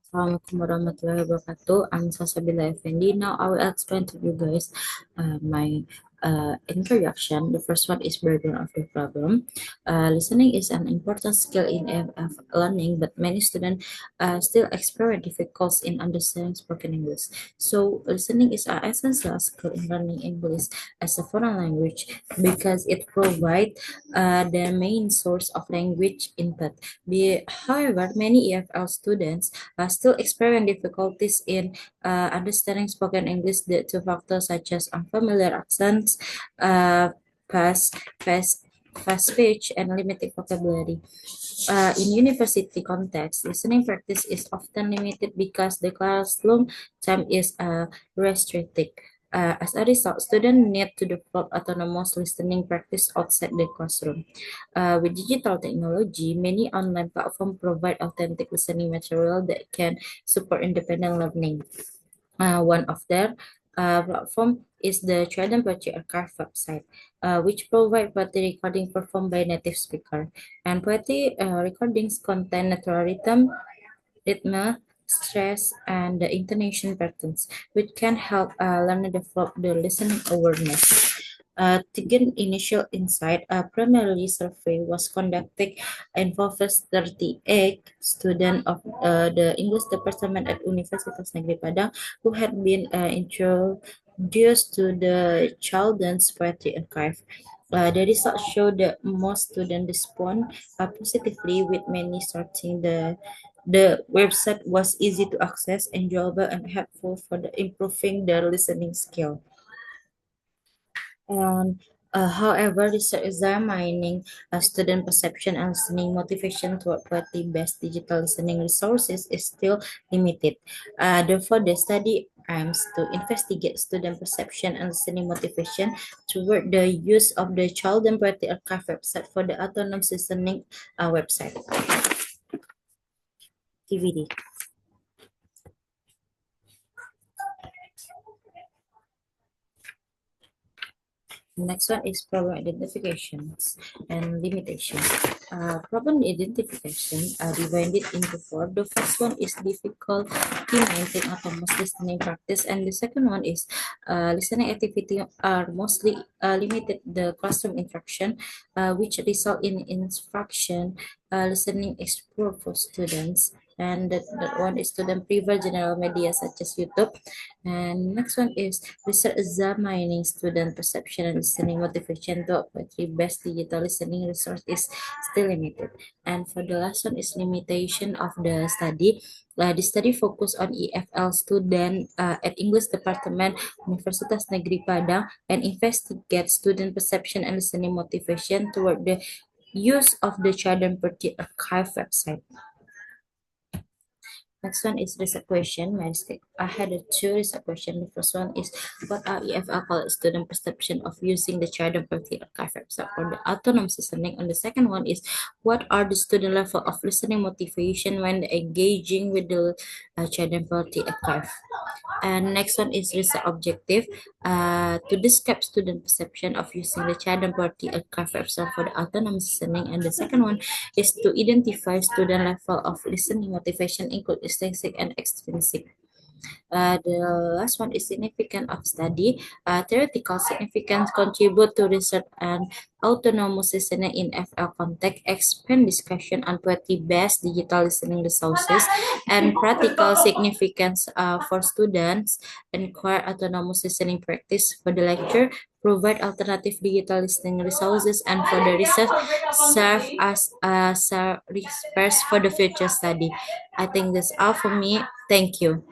Assalamualaikum warahmatullahi wabarakatuh. I'm Salsabila Effendi. Now I will explain to you guys my introduction. The first one is background of the problem. Listening is an important skill in AF learning, but many students still experience difficulties in understanding spoken English. So listening is an essential skill in learning English as a foreign language because it provides the main source of language input. However, many EFL students still experience difficulties in understanding spoken English due to factors such as unfamiliar accents, past, fast, fast speech, and limited vocabulary. In university context, listening practice is often limited because the classroom time is restricted. As a result, students need to develop autonomous listening practice outside the classroom. With digital technology, many online platforms provide authentic listening material that can support independent learning. One of their platform is the Trident Poetry Archive website, which provide poetry recording performed by native speaker. And poetry recordings contain natural rhythm, stress, and the intonation patterns, which can help learner develop the listening awareness. To gain initial insight, a primarily survey was conducted involving 38 students of the English department at Universitas Negeri Padang who had been introduced to the Children's Poetry Archive. The results show that most students respond positively, with many starting the website was easy to access, enjoyable, and helpful for improving their listening skill. And however, research examining student perception and listening motivation toward quality-based digital listening resources is still limited. Therefore, the study aims to investigate student perception and listening motivation toward the use of the Child and Poetry Archive website for the autonomous listening website. TVD. Next one is problem identifications and limitations. Problem identification are divided into four. The first one is difficult to maintain autonomous listening practice, and the second one is listening activity are mostly limited the classroom interaction, which result in instruction listening explore for students. And that one is student prefer general media such as YouTube. And next one is research examining student perception and listening motivation to poetry best digital listening resource is still limited. And for the last one is limitation of the study. The study focus on EFL student at English Department Universitas Negeri Padang and investigate student perception and listening motivation toward the use of the Children Poetry Archive website. Next one is research question. I had two research questions. The first one is, what are EFL college student perception of using the Child and Poetry Archive website for the autonomous listening? And the second one is, what are the student level of listening motivation when engaging with the Child and Poetry Archive? And next one is research objective, to describe student perception of using the Child and Poetry Archive website for the autonomous listening. And the second one is to identify student level of listening motivation, include intrinsic and extrinsic. The last one is significance of study. Theoretical significance contribute to research and autonomous listening in FL context, expand discussion on poetry-based digital listening resources, and practical significance for students inquire autonomous listening practice for the lecture, provide alternative digital listening resources, and for the research serve as a resource for the future study. I think that's all for me. Thank you.